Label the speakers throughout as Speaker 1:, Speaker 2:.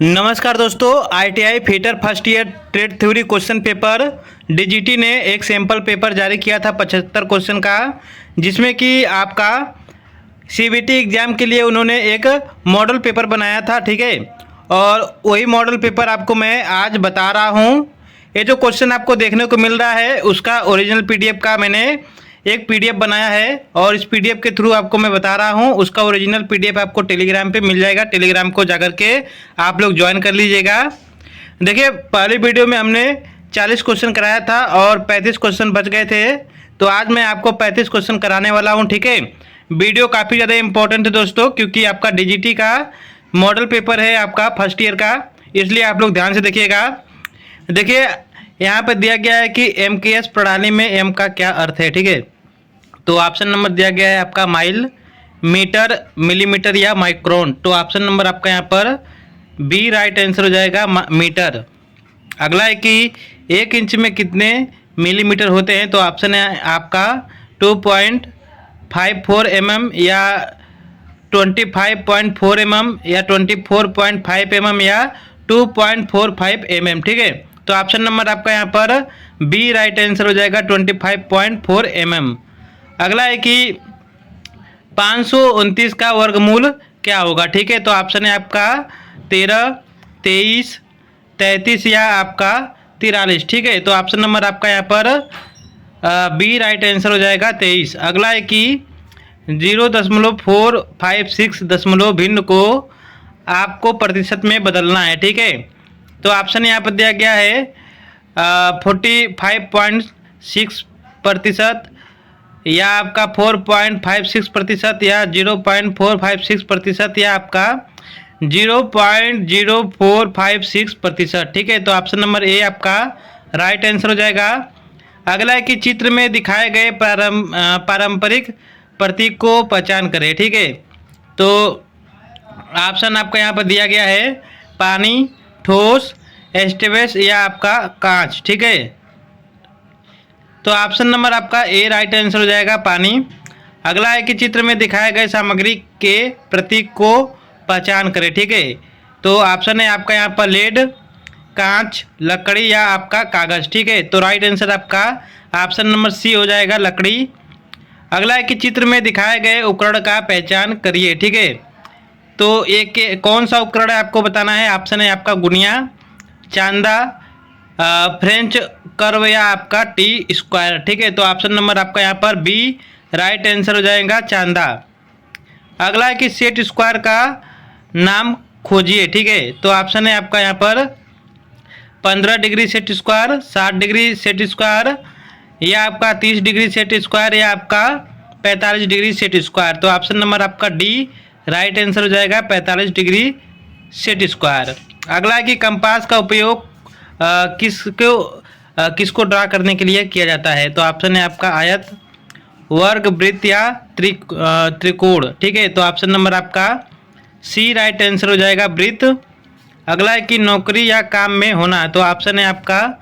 Speaker 1: नमस्कार दोस्तों, ITI fitter first year trade theory question paper DGT ने एक सैंपल पेपर जारी किया था 75 क्वेश्चन का, जिसमें कि आपका सीबीटी एग्ज़ाम के लिए उन्होंने एक मॉडल पेपर बनाया था। ठीक है, और वही मॉडल पेपर आपको मैं आज बता रहा हूँ। ये जो क्वेश्चन आपको देखने को मिल रहा है उसका ओरिजिनल पीडीएफ का मैंने एक पीडीएफ बनाया है और इस पीडीएफ के थ्रू आपको मैं बता रहा हूँ। उसका ओरिजिनल पीडीएफ आपको टेलीग्राम पे मिल जाएगा। टेलीग्राम को जाकर के आप लोग ज्वाइन कर लीजिएगा। देखिए, पहली वीडियो में हमने 40 क्वेश्चन कराया था और 35 क्वेश्चन बच गए थे, तो आज मैं आपको 35 क्वेश्चन कराने वाला हूँ। ठीक है, वीडियो काफ़ी ज़्यादा इंपॉर्टेंट है दोस्तों, क्योंकि आपका डीजीटी का मॉडल पेपर है आपका फर्स्ट ईयर का, इसलिए आप लोग ध्यान से देखिएगा। देखिए, यहाँ पर दिया गया है कि एमकेएस प्रणाली में एम का क्या अर्थ है। ठीक है, तो ऑप्शन नंबर दिया गया है आपका माइल, मीटर, मिलीमीटर या माइक्रोन। तो ऑप्शन नंबर आपका यहाँ पर बी राइट आंसर हो जाएगा, मीटर। अगला है कि 1 इंच में कितने मिलीमीटर होते हैं। तो ऑप्शन है आपका 2.54 mm या 25.4 mm या 24.5 mm या 2.45 mm। ठीक है, तो ऑप्शन नंबर आपका यहाँ पर बी राइट आंसर हो जाएगा 25.4 mm। अगला है कि 529 का वर्गमूल क्या होगा। ठीक है, तो ऑप्शन है आपका 13, 23, 33 या आपका 43। ठीक है, तो ऑप्शन नंबर आपका यहाँ पर बी राइट आंसर हो जाएगा 23। अगला है कि 0.456 दशमलव भिन्न को आपको प्रतिशत में बदलना है। ठीक है, तो ऑप्शन यहाँ पर दिया गया है 45.6% या आपका 4.56% या 0.456% या आपका 0.0456%। ठीक है, तो ऑप्शन नंबर ए आपका राइट आंसर हो जाएगा। अगला है कि चित्र में दिखाए गए पारंपरिक प्रतीक को पहचान करें। ठीक है, तो ऑप्शन आपका यहाँ पर दिया गया है पानी, ठोस, एस्टेवेस या आपका कांच। ठीक है, तो ऑप्शन नंबर आपका ए राइट आंसर हो जाएगा, पानी। अगला है कि चित्र में दिखाए गए सामग्री के प्रतीक को पहचान करें। ठीक है, तो ऑप्शन है आपका यहाँ पर लेड, कांच, लकड़ी या आपका कागज। ठीक है, तो राइट आंसर आपका ऑप्शन नंबर सी हो जाएगा, लकड़ी। अगला है कि चित्र में दिखाए गए उपकरण का पहचान करिए। ठीक है, तो एक कौन सा उपकरण है आपको बताना है। ऑप्शन है आपका गुनिया, चांदा, फ्रेंच कर्व या आपका टी स्क्वायर। ठीक है, तो ऑप्शन नंबर आपका यहाँ पर बी राइट आंसर हो जाएगा, चांदा। अगला है कि सेट स्क्वायर का नाम खोजिए। ठीक है, तो ऑप्शन है आपका यहाँ पर 15 degree set square, 60 degree set square या आपका 30 डिग्री सेट स्क्वायर या आपका 45 डिग्री सेट स्क्वायर। तो ऑप्शन नंबर आपका डी राइट आंसर हो जाएगा, 45 डिग्री सेट स्क्वायर। अगला है कि कंपास का उपयोग किसको ड्रा करने के लिए किया जाता है। तो ऑप्शन है आपका आयत, वर्ग, वृत्त या त्रिकोण। ठीक है, तो ऑप्शन नंबर आपका सी राइट आंसर हो जाएगा, वृत्त। अगला है कि नौकरी या काम में होना। तो ऑप्शन है आपका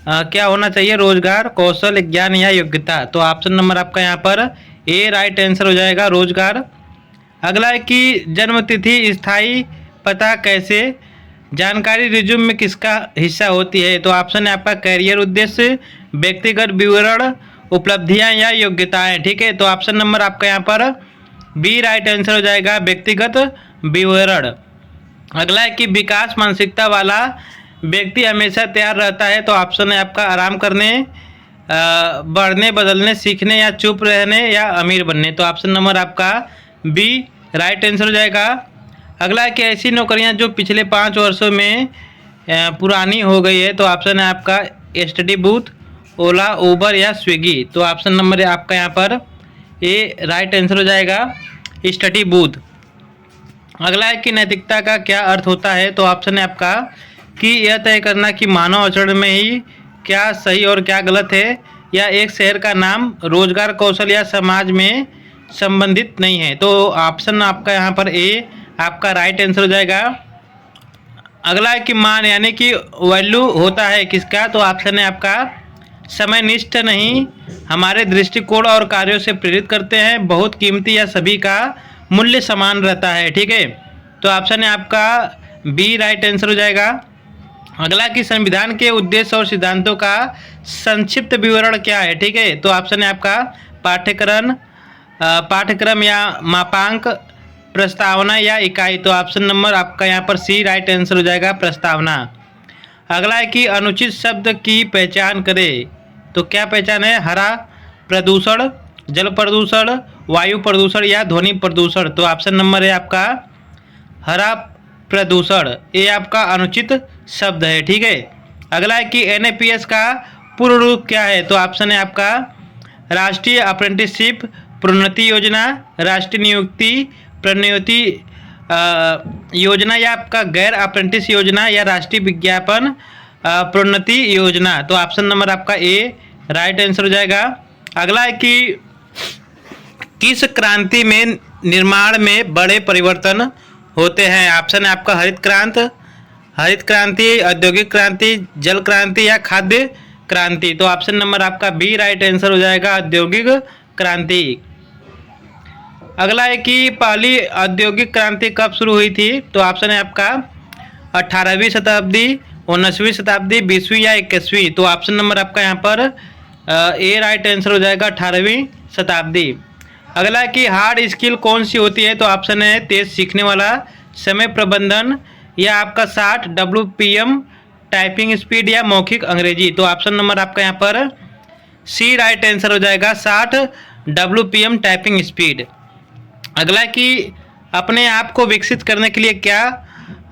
Speaker 1: क्या होना चाहिए, रोजगार, कौशल, ज्ञान या योग्यता। तो ऑप्शन नंबर आपका यहाँ पर ए राइट आंसर हो जाएगा, रोजगार। अगला है कि जन्म तिथि, स्थायी पता कैसे जानकारी रिज्यूम में किसका हिस्सा होती है। तो ऑप्शन है आपका कैरियर उद्देश्य, व्यक्तिगत विवरण, उपलब्धियां या योग्यताएं। ठीक है, तो ऑप्शन नंबर आपका यहाँ पर बी राइट आंसर हो जाएगा, व्यक्तिगत विवरण। अगला है कि विकास मानसिकता वाला व्यक्ति हमेशा तैयार रहता है। तो ऑप्शन है आपका आराम करने, बढ़ने, बदलने, सीखने या चुप रहने या अमीर बनने। तो ऑप्शन नंबर आपका बी राइट आंसर हो जाएगा। अगला है कि ऐसी नौकरियां जो पिछले 5 वर्षों में पुरानी हो गई है। तो ऑप्शन है आपका स्टडी बूथ, ओला, उबर या स्विगी। तो ऑप्शन नंबर है आपका यहाँ पर ए राइट आंसर हो जाएगा, स्टडी बूथ। अगला है कि नैतिकता का क्या अर्थ होता है। तो ऑप्शन है आपका कि यह तय करना कि मानव आचरण में ही क्या सही और क्या गलत है, या एक शहर का नाम, रोजगार, कौशल या समाज में संबंधित नहीं है। तो ऑप्शन आपका यहाँ पर ए आपका राइट आंसर हो जाएगा। अगला है कि मान यानी कि वैल्यू होता है किसका। तो ऑप्शन है आपका समयनिष्ठ नहीं, हमारे दृष्टिकोण और कार्यों से प्रेरित करते हैं, बहुत कीमती या सभी का मूल्य समान रहता है। ठीक है, तो ऑप्शन है आपका बी राइट आंसर हो जाएगा। अगला कि संविधान के उद्देश्य और सिद्धांतों का संक्षिप्त विवरण क्या है, ठीक है। तो ऑप्शन है आपका पाठ्यक्रम या मापांक, प्रस्तावना या इकाई। तो ऑप्शन नंबर आपका यहाँ पर सी राइट आंसर हो जाएगा, प्रस्तावना। अगला है कि अनुचित शब्द की पहचान करें। तो क्या पहचान है? हरा प्रदूषण, जल प्रदूषण, वायु प्रदूषण या ध्वनि प्रदूषण। तो ऑप्शन नंबर है आपका हरा प्रदूषण, ये आपका अनुचित शब्द है, ठीक है। अगला है कि एनएपीएस का पूर्ण रूप क्या है। तो ऑप्शन है आपका राष्ट्रीय अप्रेंटिसशिप प्रोन्नति योजना, राष्ट्रीय नियुक्ति प्रोन्नति योजना या आपका गैर अप्रेंटिस योजना या राष्ट्रीय विज्ञापन प्रोन्नति योजना। तो ऑप्शन नंबर आपका ए राइट आंसर हो जाएगा। अगला है कि किस क्रांति में निर्माण में बड़े परिवर्तन होते हैं। ऑप्शन है आपका हरित क्रांति, औद्योगिक क्रांति, जल क्रांति या खाद्य क्रांति। तो ऑप्शन नंबर आपका बी राइट आंसर हो जाएगा, औद्योगिक क्रांति। अगला है कि पहली औद्योगिक क्रांति कब शुरू हुई थी। तो ऑप्शन है आपका 18वीं शताब्दी, 19वीं शताब्दी, 20वीं या 21वीं। तो ऑप्शन नंबर आपका यहाँ पर ए राइट आंसर हो जाएगा, 18वीं शताब्दी। अगला है कि हार्ड स्किल कौन सी होती है। तो ऑप्शन है तेज सीखने वाला, समय प्रबंधन या आपका 60 WPM टाइपिंग स्पीड या मौखिक अंग्रेजी। तो ऑप्शन नंबर आपका यहाँ पर सी राइट आंसर हो जाएगा, 60 WPM टाइपिंग स्पीड। अगला कि अपने आप को विकसित करने के लिए क्या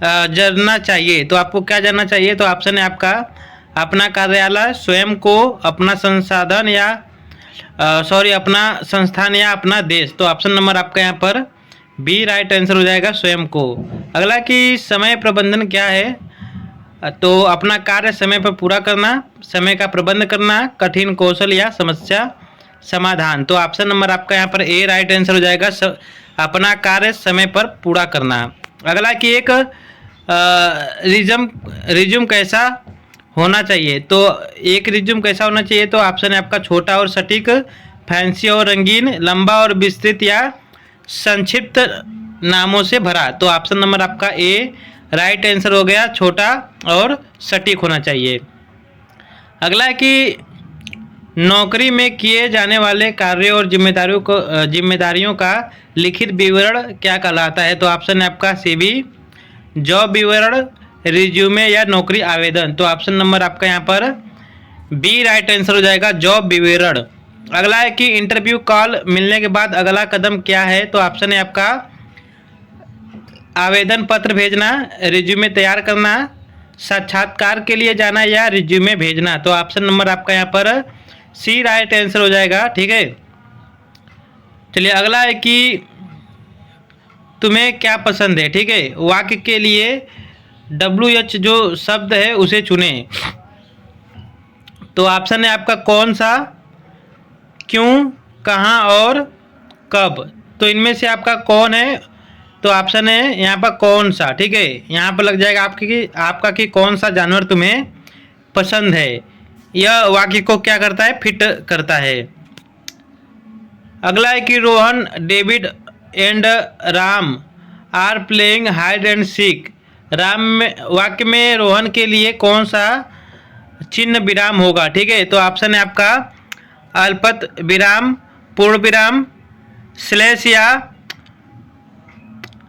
Speaker 1: जानना चाहिए। तो आपको क्या जानना चाहिए। तो ऑप्शन है आपका अपना कार्यालय, स्वयं को, अपना संसाधन या अपना संस्थान या अपना देश। तो ऑप्शन नंबर आपका यहाँ पर बी राइट आंसर हो जाएगा, स्वयं को। अगला कि समय प्रबंधन क्या है। तो अपना कार्य समय पर पूरा करना, समय का प्रबंध करना, कठिन कौशल या समस्या समाधान। तो ऑप्शन नंबर आपका यहाँ पर ए राइट आंसर हो जाएगा, अपना कार्य समय पर पूरा करना। अगला कि एक रिज्यूम कैसा होना चाहिए। तो एक रिज्यूम कैसा होना चाहिए। तो ऑप्शन है आपका छोटा और सटीक, फैंसी और रंगीन, लंबा और विस्तृत या संक्षिप्त नामों से भरा। तो ऑप्शन नंबर आपका ए राइट आंसर हो गया, छोटा और सटीक होना चाहिए। अगला है कि नौकरी में किए जाने वाले कार्यों और जिम्मेदारियों का लिखित विवरण क्या कहलाता है। तो ऑप्शन है आपका सीवी, जॉब विवरण, रिज्यूमे या नौकरी आवेदन। तो ऑप्शन नंबर आपका यहाँ पर बी राइट आंसर हो जाएगा, जॉब विवरण। अगला है कि इंटरव्यू कॉल मिलने के बाद अगला कदम क्या है। तो ऑप्शन है आपका आवेदन पत्र भेजना, रिज्यूमे तैयार करना, साक्षात्कार के लिए जाना या रिज्यूमे भेजना। तो ऑप्शन नंबर आपका यहाँ पर सी राइट आंसर हो जाएगा, ठीक है। चलिए अगला है कि तुम्हें क्या पसंद है, ठीक है। वाक्य के लिए WH जो शब्द है उसे चुने। तो ऑप्शन है आपका कौन सा, क्यों, कहाँ और कब। तो इनमें से आपका कौन है। तो ऑप्शन है यहाँ पर कौन सा, ठीक है। यहाँ पर लग जाएगा आपका कि कौन सा जानवर तुम्हें पसंद है। यह वाक्य को क्या करता है, फिट करता है। अगला है कि Rohan, David and Ram are playing hide and seek. वाक्य में रोहन के लिए कौन सा चिन्ह विराम होगा, ठीक है। तो ऑप्शन है आपका अल्पत विराम, पूर्ण विराम, स्लैश या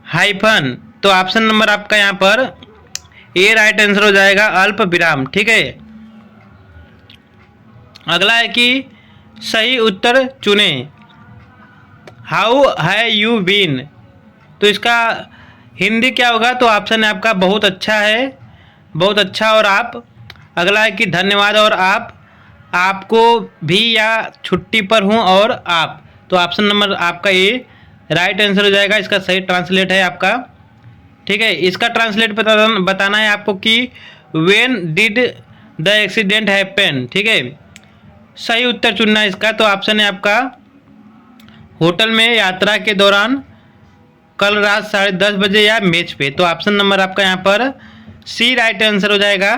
Speaker 1: हाइफन। तो ऑप्शन नंबर आपका यहाँ पर ए राइट आंसर हो जाएगा, अल्प विराम, ठीक है। अगला है कि सही उत्तर चुने। हाउ है यू बीन। तो इसका हिंदी क्या होगा। तो ऑप्शन है आपका बहुत अच्छा है, बहुत अच्छा और आप। अगला है कि धन्यवाद और आप, आपको भी या छुट्टी पर हूँ और आप। तो ऑप्शन नंबर आपका ए राइट आंसर हो जाएगा। इसका सही ट्रांसलेट है आपका, ठीक है। इसका ट्रांसलेट बताना है आपको कि when did the accident happen, ठीक है। सही उत्तर चुनना है इसका। तो ऑप्शन है आपका होटल में यात्रा के दौरान, कल रात 10:30 बजे या मैच पे। तो ऑप्शन नंबर आपका यहाँ पर सी राइट आंसर हो जाएगा।